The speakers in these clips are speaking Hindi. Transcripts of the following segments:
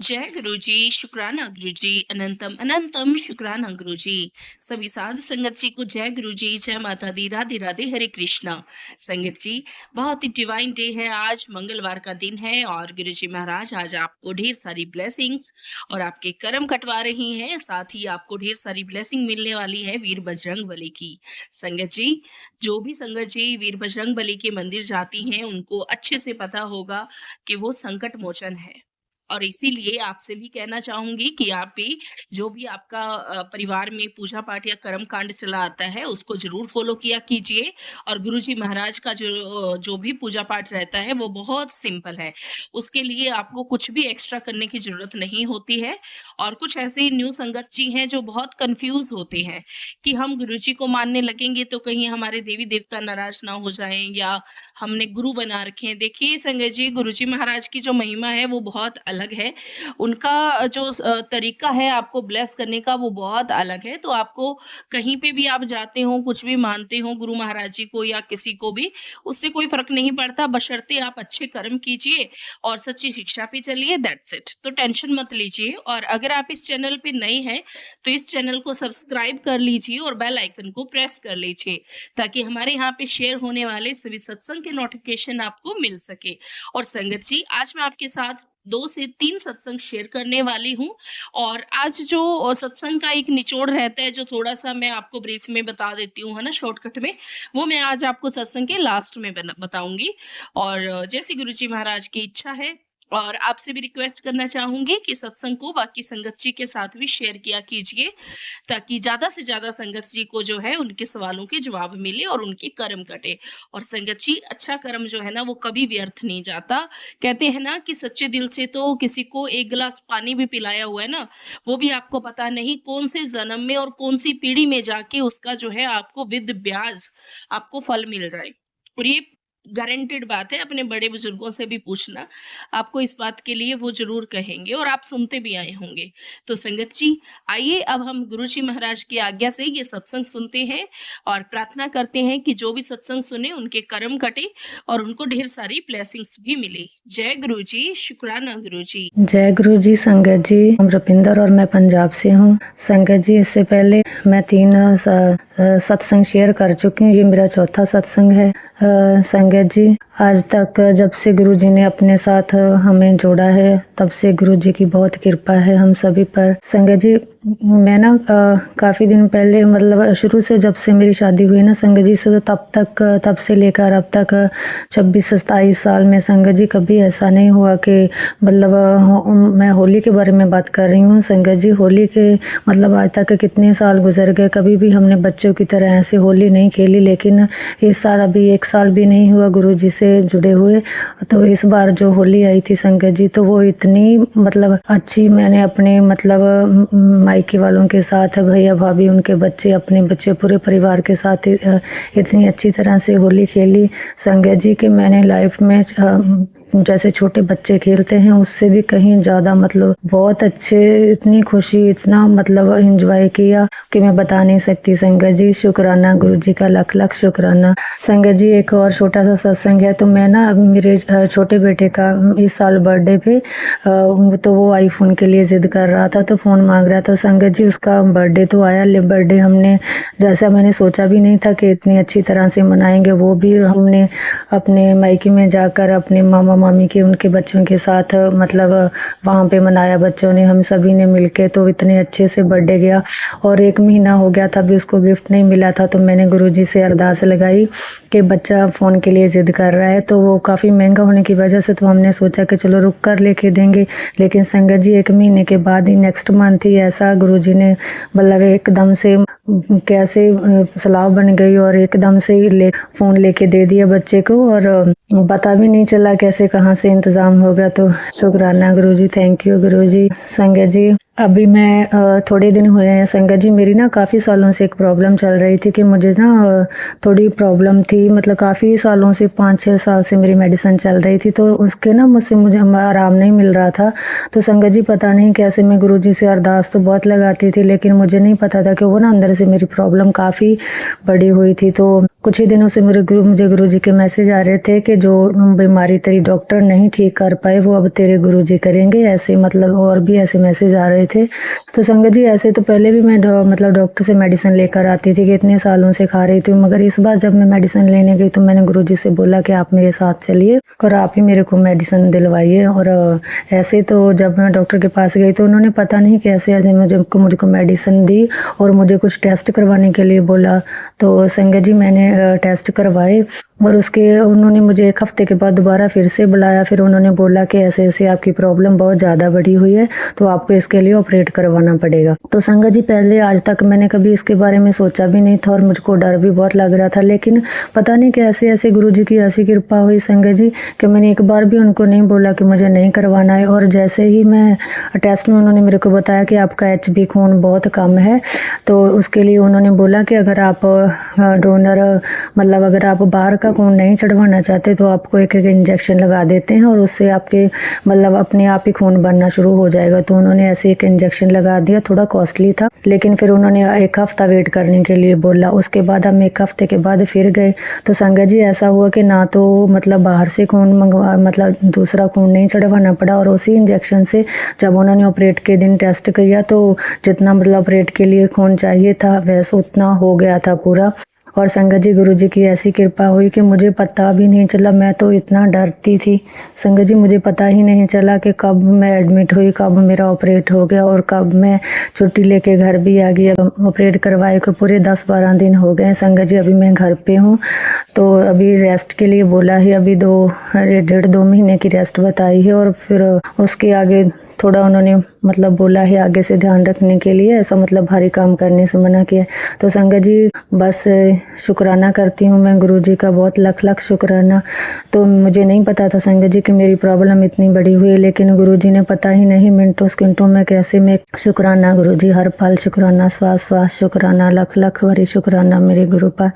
जय गुरु जी, शुक्राना गुरु जी, अनंतम अनंतम शुक्राना गुरु जी। सभी साध संगत जी को जय गुरु जी, जय माता दी, राधे राधे, हरे कृष्णा। संगत जी, बहुत ही डिवाइन डे है आज, मंगलवार का दिन है और गुरु जी महाराज आज आपको ढेर सारी ब्लेसिंग्स और आपके कर्म कटवा रही हैं। साथ ही आपको ढेर सारी ब्लेसिंग मिलने वाली है वीर बजरंग बली की। संगत जी, जो भी संगत जी वीर बजरंग बली के मंदिर जाती हैं, उनको अच्छे से पता होगा कि वो संकट मोचन है। और इसीलिए आपसे भी कहना चाहूँगी कि आप भी जो भी आपका परिवार में पूजा पाठ या कर्म कांड चला आता है, उसको ज़रूर फ़ॉलो किया कीजिए। और गुरुजी महाराज का जो भी पूजा पाठ रहता है, वो बहुत सिंपल है। उसके लिए आपको कुछ भी एक्स्ट्रा करने की ज़रूरत नहीं होती है। और कुछ ऐसे न्यू संगत जी हैं, जो बहुत कन्फ्यूज़ होते हैं कि हम गुरुजी को मानने लगेंगे, तो कहीं हमारे देवी-देवता नाराज़ ना हो जाएँ या हमने गुरु बना रखे हैं। देखिए संगत जी, गुरुजी महाराज की जो महिमा है, वो बहुत अलग है। उनका जो तरीका है आपको ब्लेस करने का, वो बहुत अलग है। तो आपको कहीं पे भी आप जाते हो, कुछ भी मानते हो गुरु महाराज जी को या किसी को भी, उससे कोई फ़र्क नहीं पड़ता, बशर्ते आप अच्छे कर्म कीजिए और सच्ची शिक्षा पे चलिए, दैट्स इट। तो टेंशन मत लीजिए। और अगर आप इस चैनल पे नए हैं, तो इस चैनल को सब्सक्राइब कर लीजिए और बेल आइकन को प्रेस कर लीजिए, ताकि हमारे यहाँ पे शेयर होने वाले सभी सत्संग के नोटिफ़िकेशन आपको मिल सके। और संगत जी, आज मैं आपके साथ 2 से 3 सत्संग शेयर करने वाली हूँ। और आज जो सत्संग का एक निचोड़ रहता है, जो थोड़ा-सा मैं आपको ब्रीफ में बता देती हूँ, है ना, शॉर्टकट में, वो मैं आज आपको सत्संग के लास्ट में बताऊँगी। और जैसे गुरुजी महाराज की इच्छा है। और आपसे भी रिक्वेस्ट करना चाहूँगी कि सत्संग को बाकी संगत जी के साथ भी शेयर किया कीजिए, ताकि ज़्यादा से ज़्यादा संगत जी को जो है उनके सवालों के जवाब मिले और उनके कर्म कटे। और संगत जी, अच्छा कर्म जो है ना, वो कभी व्यर्थ नहीं जाता। कहते हैं ना कि सच्चे दिल से तो किसी को 1 गिलास पानी भी पिलाया हुआ है ना, वो भी आपको पता नहीं कौन से जन्म में और कौन सी पीढ़ी में जाके उसका जो है आपको विद ब्याज आपको फल मिल जाए। और ये गारंटेड बात है, अपने बड़े बुजुर्गों से भी पूछना, आपको इस बात के लिए वो ज़रूर कहेंगे और आप सुनते भी आए होंगे। तो संगत जी, आइए अब हम गुरुजी महाराज की आज्ञा से ये सत्संग सुनते हैं और प्रार्थना करते हैं कि जो भी सत्संग सुने उनके कर्म कटे और उनको ढेर सारी ब्लेसिंग्स भी मिले। जय गुरु जी, शुक्राना गुरु जी। जय गुरु जी। संगत जी, हम रुपिंदर और मैं पंजाब से हूँ। संगत जी, इससे पहले मैं 3 सत्संग शेयर कर चुकी हूँ, ये मेरा चौथा सत्संग है। संगत जी, आज तक जब से गुरु जी ने अपने साथ हमें जोड़ा है, तब से गुरु जी की बहुत कृपा है हम सभी पर। संगत जी, मैं ना काफ़ी दिन पहले, मतलब शुरू से जब से मेरी शादी हुई ना संगत जी से, तो तब से लेकर अब तक 26 से 27 साल में संगत जी कभी ऐसा नहीं हुआ कि, मतलब मैं होली के बारे में बात कर रही हूँ संगत जी। होली के मतलब आज तक कितने साल गुजर गए, कभी भी हमने बच्चों की तरह ऐसे होली नहीं खेली। लेकिन इस साल अभी 1 साल भी नहीं हुआ गुरु जी से जुड़े हुए, तो इस बार जो होली आई थी संगत जी, तो वो इतनी मतलब अच्छी, मैंने अपने मतलब मायके वालों के साथ, भैया भाभी, उनके बच्चे, अपने बच्चे, पूरे परिवार के साथ इतनी अच्छी तरह से होली खेली संगत जी कि मैंने लाइफ में जैसे छोटे बच्चे खेलते हैं उससे भी कहीं ज़्यादा, मतलब बहुत अच्छे, इतनी खुशी, इतना मतलब एंजॉय किया कि मैं बता नहीं सकती संगत जी। शुक्राना गुरु जी का, लख लख शुक्राना। संगत जी, एक और छोटा सा सत्संग है। तो मैं ना मेरे छोटे बेटे का इस साल बर्थडे पे, तो वो आईफोन के लिए ज़िद कर रहा था, तो फ़ोन मांग रहा था संगत जी। उसका बर्थडे तो आया, ले बर्थडे हमने, जैसा मैंने सोचा भी नहीं था कि इतनी अच्छी तरह से मनाएंगे। वो भी हमने अपने मायके में जाकर अपने मामा मामी के, उनके बच्चों के साथ, मतलब वहाँ पे मनाया बच्चों ने, हम सभी ने मिलके। तो इतने अच्छे से बर्थडे गया। और 1 महीना हो गया था, अभी उसको गिफ्ट नहीं मिला था, तो मैंने गुरुजी से अरदास लगाई कि बच्चा फ़ोन के लिए ज़िद कर रहा है। तो वो काफ़ी महंगा होने की वजह से तो हमने सोचा कि चलो रुक कर लेके देंगे। लेकिन संगत जी, 1 महीने के बाद ही, नेक्स्ट मंथ ही, ऐसा गुरुजी ने मतलब एकदम से कैसे सलाह बन गई और एकदम से ही फ़ोन लेके दे दिया बच्चे को, और पता भी नहीं चला कैसे कहाँ से इंतज़ाम हो गया। तो शुक्राना गुरुजी, थैंक यू गुरुजी। संगत जी, अभी मैं थोड़े दिन हुए हैं संगत जी, मेरी ना काफ़ी सालों से एक प्रॉब्लम चल रही थी कि मुझे ना थोड़ी प्रॉब्लम थी, मतलब काफ़ी सालों से 5-6 साल से मेरी मेडिसिन चल रही थी, तो उसके ना मुझे आराम नहीं मिल रहा था। तो संगत जी पता नहीं कैसे मैं गुरुजी से अरदास तो बहुत लगाती थी, लेकिन मुझे नहीं पता था कि वो ना अंदर से मेरी प्रॉब्लम काफ़ी बड़ी हुई थी। तो कुछ ही दिनों से मुझे गुरुजी के मैसेज आ रहे थे कि जो बीमारी तेरी डॉक्टर नहीं ठीक कर पाए, वो अब तेरे गुरुजी करेंगे, ऐसे मतलब और भी ऐसे मैसेज आ रहे थे। तो संगत जी ऐसे तो पहले भी मैं मतलब डॉक्टर से मेडिसिन लेकर आती थी कि इतने सालों से खा रही थी, मगर इस बार जब मैं मेडिसिन लेने गई तो मैंने गुरुजी से बोला कि आप मेरे साथ चलिए और आप ही मेरे को मेडिसिन दिलवाइए। और ऐसे तो जब मैं डॉक्टर के पास गई तो उन्होंने पता नहीं कैसे ऐसे मुझको मेडिसिन दी और मुझे कुछ टेस्ट करवाने के लिए बोला। तो संगत जी मैंने टेस्ट करवाए और उसके उन्होंने मुझे 1 हफ्ते के बाद दोबारा फिर से बुलाया। फिर उन्होंने बोला कि ऐसे-ऐसे आपकी प्रॉब्लम बहुत ज़्यादा बढ़ी हुई है, तो आपको इसके लिए ऑपरेट करवाना पड़ेगा। तो संगत जी पहले आज तक मैंने कभी इसके बारे में सोचा भी नहीं था और मुझको डर भी बहुत लग रहा था, लेकिन पता नहीं कैसे ऐसे गुरुजी की ऐसी कृपा हुई संगत जी कि मैंने एक बार भी उनको नहीं बोला कि मुझे नहीं करवाना है। और जैसे ही मैं टेस्ट में उन्होंने मेरे को बताया कि आपका एचबी खून बहुत कम है, तो उसके लिए उन्होंने बोला कि अगर आप डोनर मतलब अगर आप बाहर का खून नहीं चढ़वाना चाहते तो आपको एक-एक इंजेक्शन लगा देते हैं और उससे आपके मतलब अपने आप ही खून बनना शुरू हो जाएगा। तो उन्होंने ऐसे एक इंजेक्शन लगा दिया, थोड़ा कॉस्टली था, लेकिन फिर उन्होंने 1 हफ्ता वेट करने के लिए बोला। उसके बाद हम 1 हफ्ते के बाद फिर गए, तो संगत जी ऐसा हुआ कि ना तो मतलब बाहर से खून मतलब दूसरा खून नहीं चढ़वाना पड़ा और उसी इंजेक्शन से जब उन्होंने ऑपरेट के दिन टेस्ट किया तो जितना मतलब ऑपरेट के लिए खून चाहिए था वैसा उतना हो गया था पूरा। और संगत जी गुरुजी की ऐसी कृपा हुई कि मुझे पता भी नहीं चला, मैं तो इतना डरती थी संगत जी, मुझे पता ही नहीं चला कि कब मैं एडमिट हुई, कब मेरा ऑपरेट हो गया और कब मैं छुट्टी लेके घर भी आ गई। अब ऑपरेट करवाए को पूरे 10-12 दिन हो गए संगत जी, अभी मैं घर पे हूँ। तो अभी रेस्ट के लिए बोला है, अभी 1.5-2 महीने की रेस्ट बताई है और फिर उसके आगे थोड़ा उन्होंने मतलब बोला है आगे से ध्यान रखने के लिए, ऐसा मतलब भारी काम करने से मना किया। तो संगत जी बस शुक्राना करती हूँ मैं गुरुजी का, बहुत लाख-लाख शुक्राना। तो मुझे नहीं पता था संगत जी कि मेरी प्रॉब्लम इतनी बड़ी हुई है, लेकिन गुरुजी ने पता ही नहीं मिनटों-सेकंडों में कैसे मैं शुक्राना गुरुजी, हर पल शुक्राना, श्वास-श्वास शुक्राना, लाख-लाख बारी शुक्राना मेरे गुरु पर।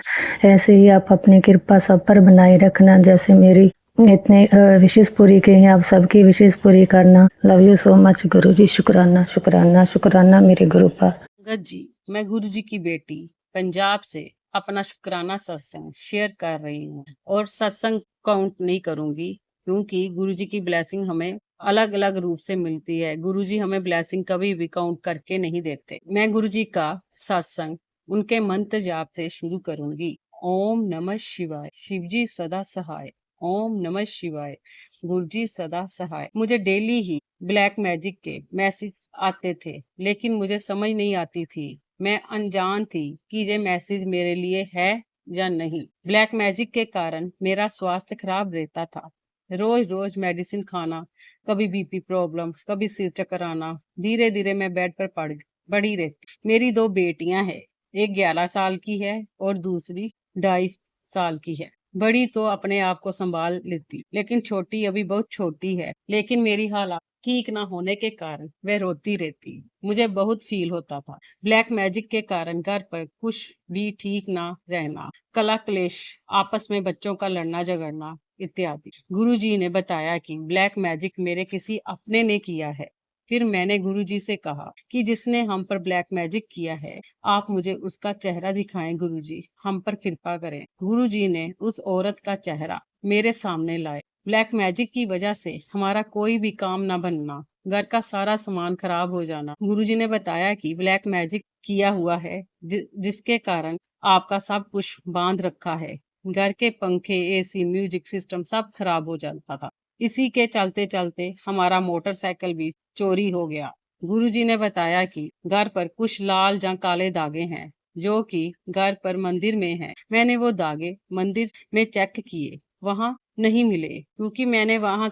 ऐसे ही आप अपनी कृपा सब पर बनाए रखना, जैसे मेरी इतने विशेष पूरी की हैं, आप सबकी विशेष पूरी करना। लव यू सो मच गुरुजी, शुक्राना, शुक्राना, शुक्राना मेरे गुरु पर। संगत जी, मैं गुरु जी की बेटी पंजाब से अपना शुक्राना सत्संग शेयर कर रही हूँ और सत्संग काउंट नहीं करूंगी क्योंकि गुरु जी की ब्लेसिंग हमें अलग अलग रूप से मिलती है। गुरु जी हमें ब्लेसिंग कभी भी काउंट करके नहीं देते। मैं गुरु जी का सत्संग उनके मंत्र जाप से शुरू करूंगी। ओम नमः शिवाय, शिव जी सदा सहाय। ओम नमः शिवाय, गुरु जी सदा सहाय। मुझे डेली ही ब्लैक मैजिक के मैसेज आते थे, लेकिन मुझे समझ नहीं आती थी, मैं अनजान थी कि ये मैसेज मेरे लिए है या नहीं। ब्लैक मैजिक के कारण मेरा स्वास्थ्य खराब रहता था, रोज रोज मेडिसिन खाना, कभी बीपी प्रॉब्लम, कभी सिर चक्कर आना। धीरे धीरे मैं बेड पर पड़ी रहती। मेरी 2 बेटियां हैं, एक 11 साल की है और दूसरी 2.5 साल की है। बड़ी तो अपने आप को संभाल लेती, लेकिन छोटी अभी बहुत छोटी है। लेकिन मेरी हालत ठीक ना होने के कारण वह रोती रहती। मुझे बहुत फील होता था। ब्लैक मैजिक के कारण घर पर कुछ भी ठीक ना रहना, कला क्लेश, आपस में बच्चों का लड़ना झगड़ना इत्यादि। गुरुजी ने बताया कि ब्लैक मैजिक मेरे किसी अपने ने किया है। फिर मैंने गुरुजी से कहा कि जिसने हम पर ब्लैक मैजिक किया है, आप मुझे उसका चेहरा दिखाएं गुरुजी, हम पर कृपा करें। गुरुजी ने उस औरत का चेहरा मेरे सामने लाए। ब्लैक मैजिक की वजह से हमारा कोई भी काम ना बनना, घर का सारा सामान खराब हो जाना। गुरुजी ने बताया कि ब्लैक मैजिक किया हुआ है, जिसके कारण आपका सब कुछ बांध रखा है। घर के पंखे, एसी, म्यूजिक सिस्टम सब खराब हो जाता था। इसी के चलते चलते हमारा मोटरसाइकिल भी चोरी हो गया। गुरुजी ने बताया कि घर पर कुछ लाल या काले दागे हैं, जो कि घर पर मंदिर में हैं। मैंने वो दागे मंदिर में चेक किए, वहाँ नहीं मिले, क्योंकि मैंने वहाँ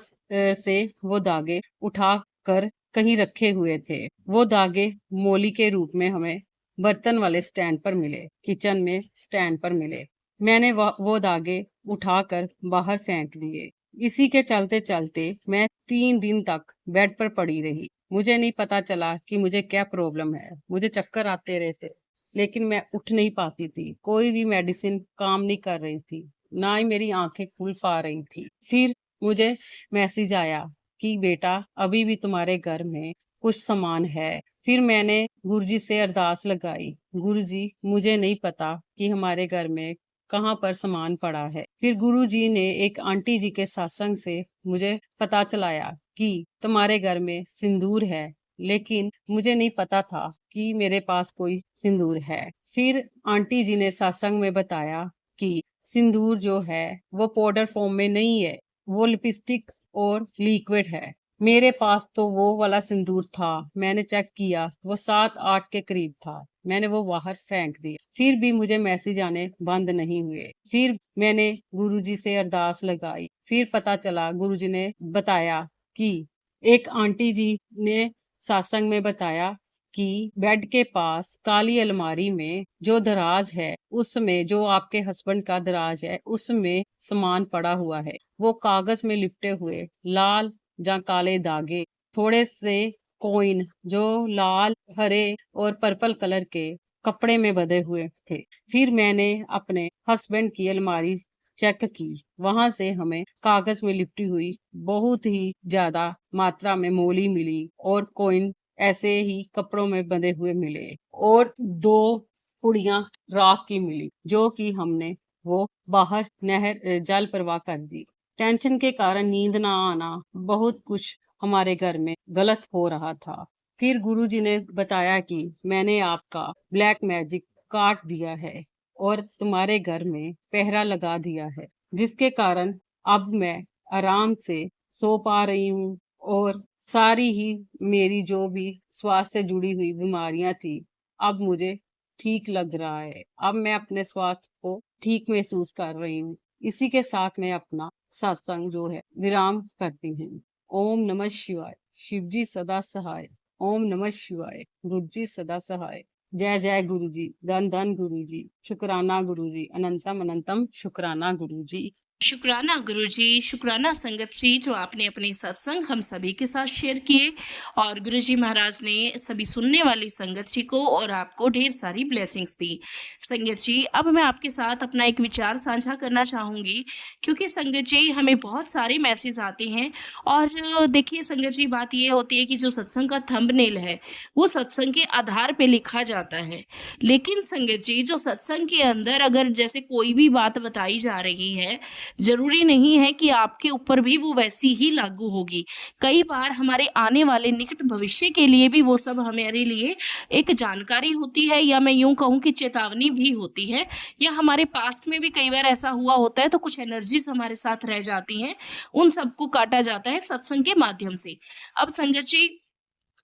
से वो दागे उठा कर कहीं रखे हुए थे। वो दागे मोली के रूप में हमें बर्तन वाले स्टैंड पर मिले, किचन में स्टैंड पर मिले। मैंने वो दागे उठाकर बाहर फेंक दिए। इसी के चलते चलते मैं 3 दिन तक बेड पर पड़ी रही। मुझे नहीं पता चला कि मुझे क्या प्रॉब्लम है। मुझे चक्कर आते रहते, लेकिन मैं उठ नहीं पाती थी। कोई भी मेडिसिन काम नहीं कर रही थी, ना ही मेरी आंखें खुल पा रही थी। फिर मुझे मैसेज आया कि बेटा अभी भी तुम्हारे घर में कुछ सामान है। फिर मैंने गुरुजी से अरदास लगाई, गुरुजी मुझे नहीं पता कि हमारे घर में कहाँ पर सामान पड़ा है। फिर गुरुजी ने एक आंटी जी के सत्संग से मुझे पता चलाया कि तुम्हारे घर में सिंदूर है, लेकिन मुझे नहीं पता था कि मेरे पास कोई सिंदूर है। फिर आंटी जी ने सत्संग में बताया कि सिंदूर जो है वो पाउडर फॉर्म में नहीं है, वो लिपस्टिक और लिक्विड है। मेरे पास तो वो वाला सिंदूर था, मैंने चेक किया वो 7-8 के करीब था। मैंने वो बाहर फेंक दिया। फिर भी मुझे मैसेज आने बंद नहीं हुए। फिर मैंने गुरुजी से अरदास लगाई। फिर पता चला, गुरुजी ने बताया कि एक आंटी जी ने सत्संग में बताया कि बेड के पास काली अलमारी में जो दराज है, उसमें जो आपके हस्बैंड का दराज है, उसमें सामान पड़ा हुआ है। वो कागज में लिपटे हुए लाल या काले धागे, थोड़े से कॉइन जो लाल, हरे और पर्पल कलर के कपड़े में बंधे हुए थे। फिर मैंने अपने हस्बैंड की अलमारी चेक की, वहां से हमें कागज में लिपटी हुई बहुत ही ज्यादा मात्रा में मोली मिली और कॉइन ऐसे ही कपड़ों में बंधे हुए मिले, और 2 पुड़ियां राख की मिली, जो कि हमने वो बाहर नहर जल प्रवाह कर दी। टेंशन के कारण नींद ना आना, बहुत कुछ हमारे घर में गलत हो रहा था। फिर गुरुजी ने बताया कि मैंने आपका ब्लैक मैजिक काट दिया है और तुम्हारे घर में पहरा लगा दिया है, जिसके कारण अब मैं आराम से सो पा रही हूँ, और सारी ही मेरी जो भी स्वास्थ्य से जुड़ी हुई बीमारियां थी, अब मुझे ठीक लग रहा है। अब मैं अपने स्वास्थ्य को ठीक महसूस कर रही हूँ। इसी के साथ मैं अपना सत्संग जो है विराम करती हूँ। ओम नमः शिवाय। शिवजी सदा सहाय। ओम नमः शिवाय। गुरु जी सदा सहाय। जय जय गुरु जी, धन धन गुरु जी, शुक्राना गुरु जी, अनंतम अनंतम शुक्राना गुरु जी। शुक्राना गुरुजी, शुक्राना संगत जी, जो आपने अपने सत्संग हम सभी के साथ शेयर किए, और गुरुजी महाराज ने सभी सुनने वाली संगत जी को और आपको ढेर सारी ब्लेसिंग्स दी। संगत जी, अब मैं आपके साथ अपना एक विचार साझा करना चाहूँगी, क्योंकि संगत जी हमें बहुत सारे मैसेज आते हैं, और देखिए संगत जी, बात ये होती है कि जो सत्संग का थंबनेल है, वो सत्संग के आधार पे लिखा जाता है। लेकिन संगत जी, जो सत्संग के अंदर अगर जैसे कोई भी बात बताई जा रही है, ज़रूरी नहीं है कि आपके ऊपर भी वो वैसी ही लागू होगी। कई बार हमारे आने वाले निकट भविष्य के लिए भी वो सब हमारे लिए एक जानकारी होती है, या मैं यूँ कहूँ कि चेतावनी भी होती है, या हमारे पास्ट में भी कई बार ऐसा हुआ होता है, तो कुछ एनर्जीज़ हमारे साथ रह जाती हैं, उन सबको काटा जाता है सत्संग के माध्यम से। अब संगत जी,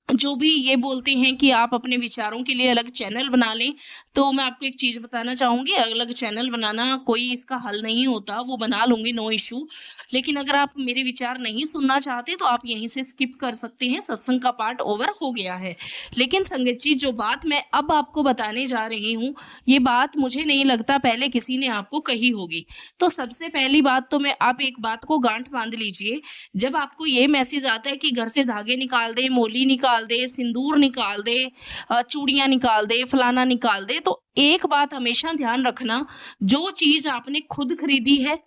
जो भी ये बोलते हैं कि आप अपने विचारों के लिए अलग चैनल बना लें, तो मैं आपको एक चीज़ बताना चाहूँगी, अलग चैनल बनाना कोई इसका हल नहीं होता, वो बना लूँगी, नो इश्यू। लेकिन अगर आप मेरे विचार नहीं सुनना चाहते, तो आप यहीं से स्किप कर सकते हैं, सत्संग का पार्ट ओवर हो गया है। लेकिन संगत जी, जो बात मैं अब आपको बताने जा रही हूँ, ये बात मुझे नहीं लगता पहले किसी ने आपको कही होगी। तो सबसे पहली बात तो मैं, आप एक बात को गांठ बाँध लीजिए, जब आपको ये मैसेज आता है कि घर से धागे निकाल दे, मोली निकाल दे, सिंदूर निकाल दे, चूड़ियाँ निकाल दे, फलाना निकाल दे, तो एक बात हमेशा ध्यान रखना, जो चीज़ आपने खुद खरीदी है,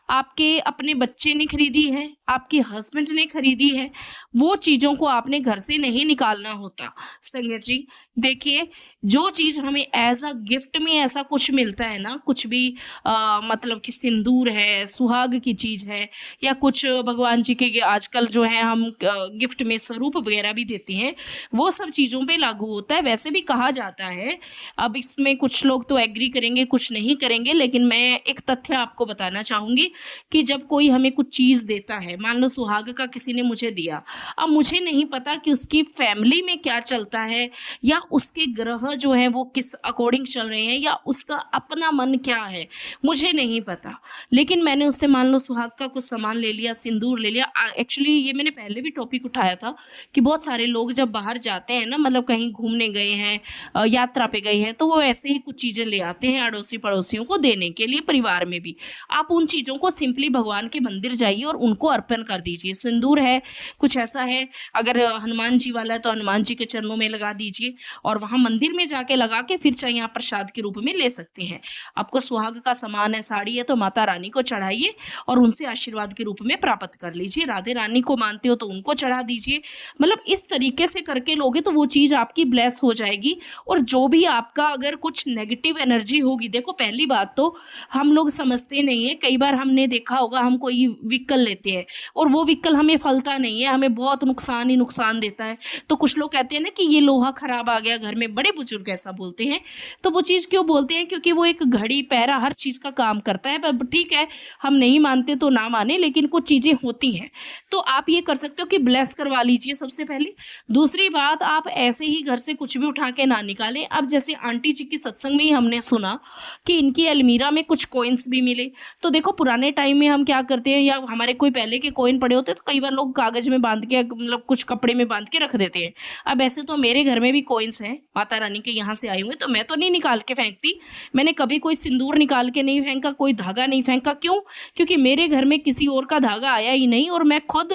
आपके अपने बच्चे ने खरीदी है, आपके हस्बैंड ने खरीदी है, वो चीज़ों को आपने घर से नहीं निकालना होता। संगत जी, देखिए, जो चीज़ हमें एज़ अ गिफ्ट में ऐसा कुछ मिलता है ना, कुछ भी मतलब कि सिंदूर है, सुहाग की चीज़ है, या कुछ भगवान जी के आजकल जो है हम गिफ्ट में स्वरूप वगैरह भी देते हैं, वो सब चीज़ों पे लागू होता है। वैसे भी कहा जाता है, अब इसमें कुछ लोग तो एग्री करेंगे, कुछ नहीं करेंगे, लेकिन मैं एक तथ्य आपको बताना चाहूँगी कि जब कोई हमें कुछ चीज़ देता है, मान लो सुहाग का किसी ने मुझे दिया, अब मुझे नहीं पता कि उसकी फैमिली में क्या चलता है, या उसके ग्रह जो हैं वो किस अकॉर्डिंग चल रहे हैं, या उसका अपना मन क्या है, मुझे नहीं पता। लेकिन मैंने उससे मान लो सुहाग का कुछ सामान ले लिया, सिंदूर ले लिया। एक्चुअली ये मैंने पहले भी टॉपिक उठाया था कि बहुत सारे लोग जब बाहर जाते हैं ना, मतलब कहीं घूमने गए हैं, यात्रा पे गए हैं, तो वो ऐसे ही कुछ चीज़ें ले आते हैं अड़ोसी पड़ोसियों को देने के लिए, परिवार में भी। आप उन चीज़ों को को सिंपली भगवान के मंदिर जाइए और उनको अर्पण कर दीजिए। सिंदूर है, कुछ ऐसा है, अगर हनुमान जी वाला है तो हनुमान जी के चरणों में लगा दीजिए और वहाँ मंदिर में जाके लगा के फिर चाहे आप प्रसाद के रूप में ले सकते हैं। आपको सुहाग का सामान है, साड़ी है, तो माता रानी को चढ़ाइए और उनसे आशीर्वाद के रूप में प्राप्त कर लीजिए। राधे रानी को मानते हो तो उनको चढ़ा दीजिए। मतलब इस तरीके से करके लोगे तो वो चीज़ आपकी ब्लेस हो जाएगी। और जो भी आपका अगर कुछ नेगेटिव एनर्जी होगी, देखो पहली बात तो हम लोग समझते नहीं है, कई बार हमने देखा होगा हम कोई व्हीकल लेते हैं और वो व्हीकल हमें फलता नहीं है, हमें बहुत नुकसान ही नुकसान देता है। तो कुछ लोग कहते हैं ना कि ये लोहा खराब आ गया घर में, बड़े बुजुर्ग ऐसा बोलते हैं। तो वो चीज़ क्यों बोलते हैं? क्योंकि वो एक घड़ी पैरा हर चीज़ का काम करता है। पर ठीक है, हम नहीं मानते तो ना माने, लेकिन कुछ चीज़ें होती हैं। तो आप ये कर सकते हो कि ब्लेस करवा लीजिए सबसे पहले। दूसरी बात, आप ऐसे ही घर से कुछ भी उठा के ना निकालें। अब जैसे आंटी जी की सत्संग में ही हमने सुना कि इनकी अलमीरा में कुछ कॉइन्स भी मिले। तो देखो पुराने टाइम में हम क्या करते हैं, या हमारे कोई पहले के कॉइन पड़े होते हैं तो कई बार लोग कागज में बांध के, मतलब कुछ कपड़े में बांध के रख देते हैं। अब ऐसे तो मेरे घर में भी कॉइन्स हैं, माता रानी के यहाँ से आए हुए, तो मैं तो नहीं निकाल के फेंकती। मैंने कभी कोई सिंदूर निकाल के नहीं फेंका, कोई धागा नहीं फेंका। क्यों? क्योंकि मेरे घर में किसी और का धागा आया ही नहीं। और मैं खुद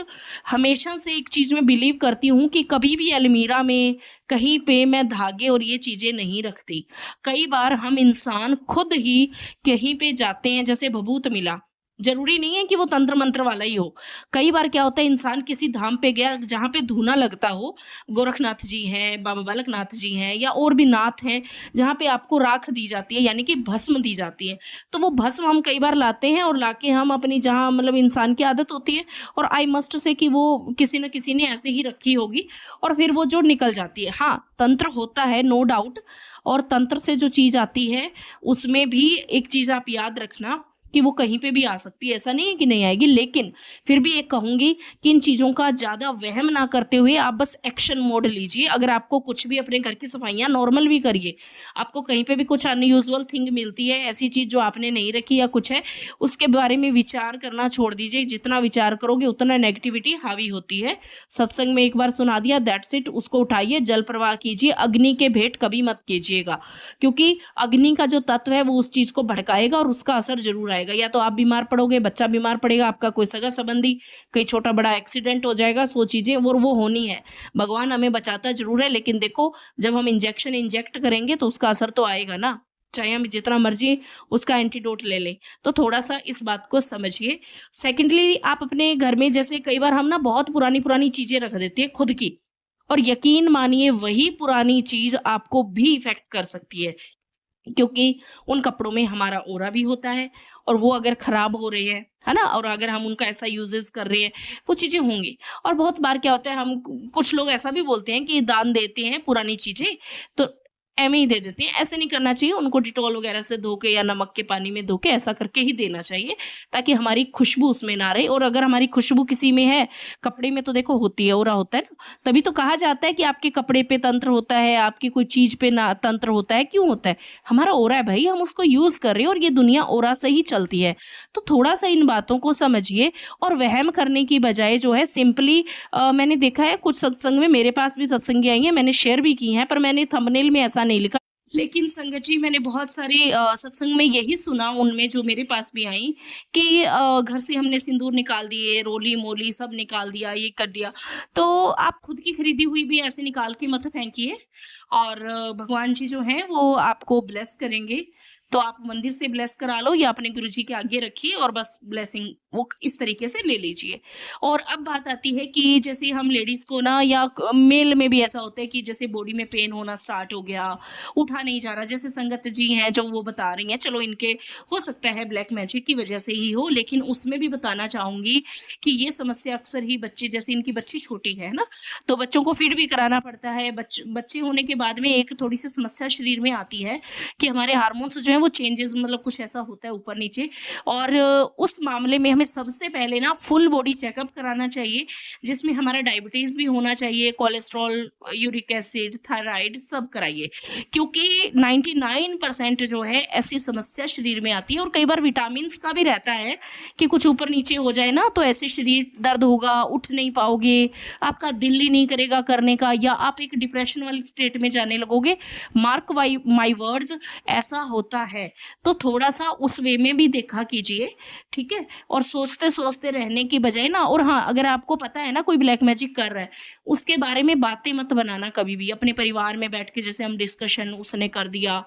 हमेशा से एक चीज़ में बिलीव करती हूँ कि कभी भी अलमीरा में कहीं पे मैं धागे और ये चीज़ें नहीं रखती। कई बार हम इंसान खुद ही कहीं पे जाते हैं, जैसे भभूत मिला, ज़रूरी नहीं है कि वो तंत्र मंत्र वाला ही हो। कई बार क्या होता है, इंसान किसी धाम पे गया जहाँ पे धूना लगता हो, गोरखनाथ जी हैं, बाबा बालकनाथ जी हैं, या और भी नाथ हैं जहाँ पे आपको राख दी जाती है, यानी कि भस्म दी जाती है। तो वो भस्म हम कई बार लाते हैं और लाके हम अपनी, जहाँ मतलब इंसान की आदत होती है, और आई मस्ट से कि वो किसी न किसी ने ऐसे ही रखी होगी और फिर वो जो निकल जाती है। हाँ, तंत्र होता है, नो डाउट। और तंत्र से जो चीज़ आती है उसमें भी एक चीज़ आप याद रखना कि वो कहीं पे भी आ सकती है, ऐसा नहीं है कि नहीं आएगी। लेकिन फिर भी एक कहूँगी कि इन चीज़ों का ज़्यादा वहम ना करते हुए आप बस एक्शन मोड लीजिए। अगर आपको कुछ भी, अपने घर की सफाइयाँ नॉर्मल भी करिए, आपको कहीं पे भी कुछ अनयूजुअल थिंग मिलती है, ऐसी चीज़ जो आपने नहीं रखी या कुछ है, उसके बारे में विचार करना छोड़ दीजिए। जितना विचार करोगे उतना नेगेटिविटी हावी होती है। सत्संग में एक बार सुना दिया, दैट्स इट। उसको उठाइए, जल प्रवाह कीजिए। अग्नि के भेंट कभी मत कीजिएगा, क्योंकि अग्नि का जो तत्व है वो उस चीज़ को भड़काएगा और उसका असर ज़रूर आएगा। या तो आप बीमार पड़ोगे, बच्चा बीमार पड़ेगा, आपका कोई सगा संबंधी, कहीं छोटा बड़ा एक्सीडेंट हो जाएगा। सो चीज़ें वो होनी है। भगवान हमें बचाता ज़रूर है, लेकिन देखो जब हम इंजेक्शन इंजेक्ट करेंगे तो उसका असर तो आएगा ना, चाहे हम जितना मर्जी उसका एंटीडोट ले लें। तो थोड़ा-सा इस बात को समझिए। सेकेंडली, आप अपने घर में, जैसे कई बार हम ना बहुत पुरानी-पुरानी चीज़ें रख देते हैं खुद की, और यकीन मानिए वही पुरानी चीज़ आपको भी इफ़ेक्ट कर सकती है, क्योंकि उन कपड़ों में हमारा ऑरा भी होता है और वो अगर खराब हो रहे हैं, है ना, और अगर हम उनका ऐसा यूजेस कर रहे हैं, वो चीज़ें होंगी। और बहुत बार क्या होता है, हम कुछ लोग ऐसा भी बोलते हैं कि दान देते हैं पुरानी चीज़ें, तो ऐਵੇਂ ही दे देते हैं। ऐसे नहीं करना चाहिए, उनको डिटॉल वगैरह से धो के या नमक के पानी में धो के ऐसा करके ही देना चाहिए, ताकि हमारी खुशबू उसमें ना रहे। और अगर हमारी खुशबू किसी में है, कपड़े में तो देखो होती है, ऑरा होता है ना, तभी तो कहा जाता है कि आपके कपड़े पे तंत्र होता है, आपकी कोई चीज़ पे ना तंत्र होता है। क्यों होता है? हमारा ऑरा है भाई, हम उसको यूज़ कर रहे हैं और ये दुनिया ऑरा से ही चलती है। तो थोड़ा-सा इन बातों को समझिए और वहम करने की बजाय जो है सिंपली, मैंने देखा है कुछ सत्संग में, मेरे पास भी सत्संगी आई हैं, मैंने शेयर भी की हैं, पर मैंने थंबनेल में ऐसा नहीं लिखा। लेकिन संगत जी, मैंने बहुत सारे सत्संग में यही सुना, उनमें जो मेरे पास भी आई, कि घर से हमने सिंदूर निकाल दिए, रोली-मोली सब निकाल दिया, ये कर दिया। तो आप खुद की खरीदी हुई भी ऐसे निकाल के मत फेंकिए, और भगवान जी जो हैं वो आपको ब्लेस करेंगे। तो आप मंदिर से ब्लेस करा लो या अपने गुरुजी के आगे रखिए और बस ब्लेसिंग वो इस तरीके से ले लीजिए। और अब बात आती है कि जैसे हम लेडीज़ को ना, या मेल में भी ऐसा होता है कि जैसे बॉडी में पेन होना स्टार्ट हो गया, उठा नहीं जा रहा, जैसे संगत जी हैं जो वो बता रही हैं, चलो इनके हो सकता है ब्लैक मैजिक की वजह से ही हो, लेकिन उसमें भी बताना चाहूँगी कि ये समस्या अक्सर ही बच्चे, जैसे इनकी बच्ची छोटी है ना, तो बच्चों को फीड भी कराना पड़ता है। बच्चे होने के बाद में एक थोड़ी सी समस्या शरीर में आती है कि हमारे हार्मोन्स जो हैं वो चेंजेस, मतलब कुछ ऐसा होता है ऊपर नीचे, और उस मामले में हमें सबसे पहले ना फुल बॉडी चेकअप कराना चाहिए, जिसमें हमारा डायबिटीज़ भी होना चाहिए, कोलेस्ट्रॉल, यूरिक एसिड, थायराइड सब कराइए, क्योंकि 99% जो है ऐसी समस्या शरीर में आती है। और कई बार विटामिन्स का भी रहता है कि कुछ ऊपर नीचे हो जाए ना, तो ऐसे शरीर दर्द होगा, उठ नहीं पाओगे, आपका दिल ही नहीं करेगा करने का, या आप एक डिप्रेशन वाली स्टेट में जाने लगोगे। मार्क माई वर्ड्स, ऐसा होता है, तो थोड़ा-सा उस वे में भी देखा कीजिए, ठीक है? और सोचते-सोचते रहने की बजाय ना, और हाँ, अगर आपको पता है ना कोई ब्लैक मैजिक कर रहा है, उसके बारे में बातें मत बनाना कभी भी। अपने परिवार में बैठ के जैसे हम डिस्कशन उसने कर दिया,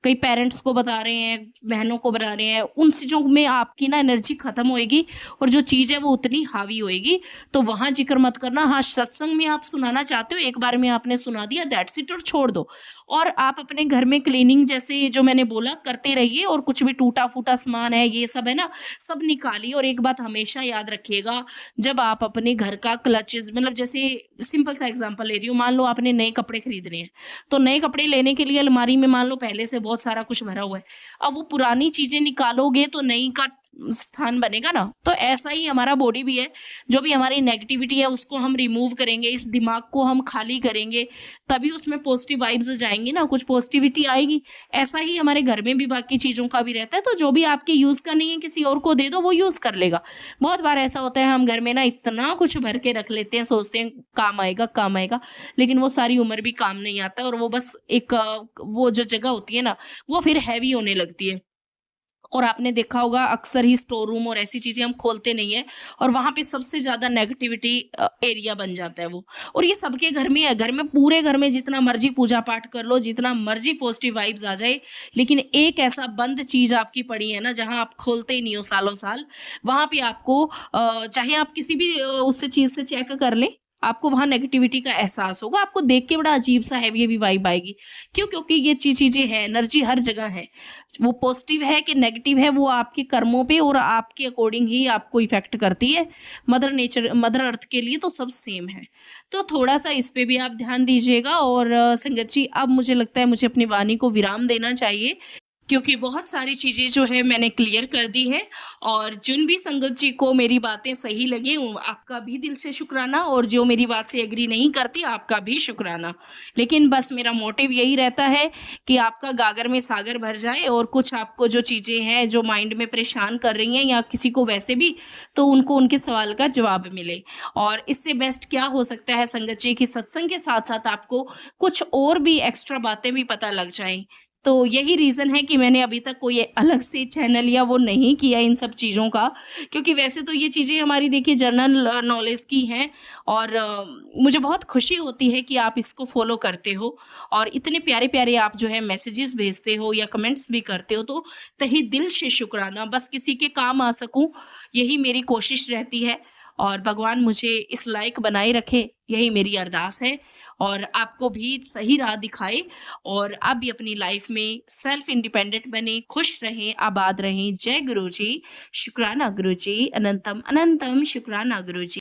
कई पेरेंट्स को बता रहे हैं, बहनों को बता रहे हैं, उन चीज़ों में आपकी ना एनर्जी खत्म होएगी और जो चीज़ है वो उतनी हावी होएगी, तो वहाँ ज़िक्र मत करना। हाँ, सत्संग में आप सुनाना चाहते हो, एक बार में आपने सुना दिया, दैट्स इट, और छोड़ दो। और आप अपने घर में क्लीनिंग जैसे जो मैंने बोला करते रहिए, और कुछ भी टूटा-फूटा सामान है, ये सब है ना, सब निकालिए। और एक बात हमेशा याद रखिएगा, जब आप अपने घर का क्लचेज़, मतलब जैसे सिंपल सा एग्ज़ाम्पल ले रही हूँ, मान लो आपने नए कपड़े खरीदने हैं, तो नए कपड़े लेने के लिए अलमारी में मान लो पहले से बहुत सारा कुछ भरा हुआ है। अब वो पुरानी चीज़ें निकालोगे तो नई का स्थान बनेगा ना, तो ऐसा ही हमारा बॉडी भी है। जो भी हमारी नेगेटिविटी है उसको हम रिमूव करेंगे, इस दिमाग को हम खाली करेंगे, तभी उसमें पॉजिटिव वाइब्स जाएँगी ना, कुछ पॉजिटिविटी आएगी। ऐसा ही हमारे घर में भी बाकी चीज़ों का भी रहता है, तो जो भी आपके यूज़ का नहीं है किसी और को दे दो, वो यूज़ कर लेगा। बहुत बार ऐसा होता है हम घर में ना इतना कुछ भर के रख लेते हैं, सोचते हैं काम आएगा, लेकिन वो सारी उम्र भी काम नहीं आता है, और वो बस एक वो जो जगह होती है ना, वो फिर हैवी होने लगती है। और आपने देखा होगा अक्सर ही स्टोर रूम और ऐसी चीज़ें हम खोलते नहीं हैं, और वहाँ पे सबसे ज़्यादा नेगेटिविटी एरिया बन जाता है वो। और ये सबके घर में है, घर में पूरे घर में जितना मर्ज़ी पूजा-पाठ कर लो, जितना मर्ज़ी पॉज़िटिव वाइब्स आ जाए, लेकिन एक ऐसा बंद चीज़ आपकी पड़ी है ना, जहाँ आप खोलते ही नहीं हो सालों-साल, वहाँ पे आपको चाहे आप किसी भी उससे चीज़ से चेक कर लें, आपको वहाँ नेगेटिविटी का एहसास होगा। आपको देख के बड़ा अजीब-सा हेवी-हेवी वाइब आएगी। क्यों? क्योंकि ये चीज़ें हैं, एनर्जी हर जगह है। वो पॉजिटिव है कि नेगेटिव है, वो आपके कर्मों पे और आपके अकॉर्डिंग ही आपको इफ़ेक्ट करती है। मदर अर्थ के लिए तो सब सेम है। तो थोड़ा-सा इस पे भी आप ध्यान दीजिएगा। और संगत जी, अब मुझे लगता है मुझे अपनी वाणी को विराम देना चाहिए, क्योंकि बहुत सारी चीज़ें जो है मैंने क्लियर कर दी है। और जिन भी संगत जी को मेरी बातें सही लगी, आपका भी दिल से शुक्राना, और जो मेरी बात से एग्री नहीं करती, आपका भी शुक्राना। लेकिन बस मेरा मोटिव यही रहता है कि आपका गागर में सागर भर जाए, और कुछ आपको जो चीज़ें हैं जो माइंड में परेशान कर रही हैं, या किसी को वैसे भी, तो उनको उनके सवाल का जवाब मिले। और इससे बेस्ट क्या हो सकता है संगत जी, कि सत्संग के साथ साथ आपको कुछ और भी एक्स्ट्रा बातें भी पता लग जाएं। तो यही रीज़न है कि मैंने अभी तक कोई अलग से चैनल या वो नहीं किया इन सब चीज़ों का, क्योंकि वैसे तो ये चीज़ें हमारी देखिए जनरल नॉलेज की हैं। और मुझे बहुत खुशी होती है कि आप इसको फ़ॉलो करते हो, और इतने प्यारे-प्यारे आप जो है मैसेजेस भेजते हो या कमेंट्स भी करते हो, तो तहे दिल से शुक्राना। बस किसी के काम आ सकूँ, यही मेरी कोशिश रहती है, और भगवान मुझे इस लायक बनाए रखे, यही मेरी अरदास है। और आपको भी सही राह दिखाए, और आप भी अपनी लाइफ में सेल्फ इंडिपेंडेंट बने, खुश रहें, आबाद रहें। जय गुरु जी, शुक्राना गुरु जी, अनंतम अनंतम शुक्राना गुरु जी।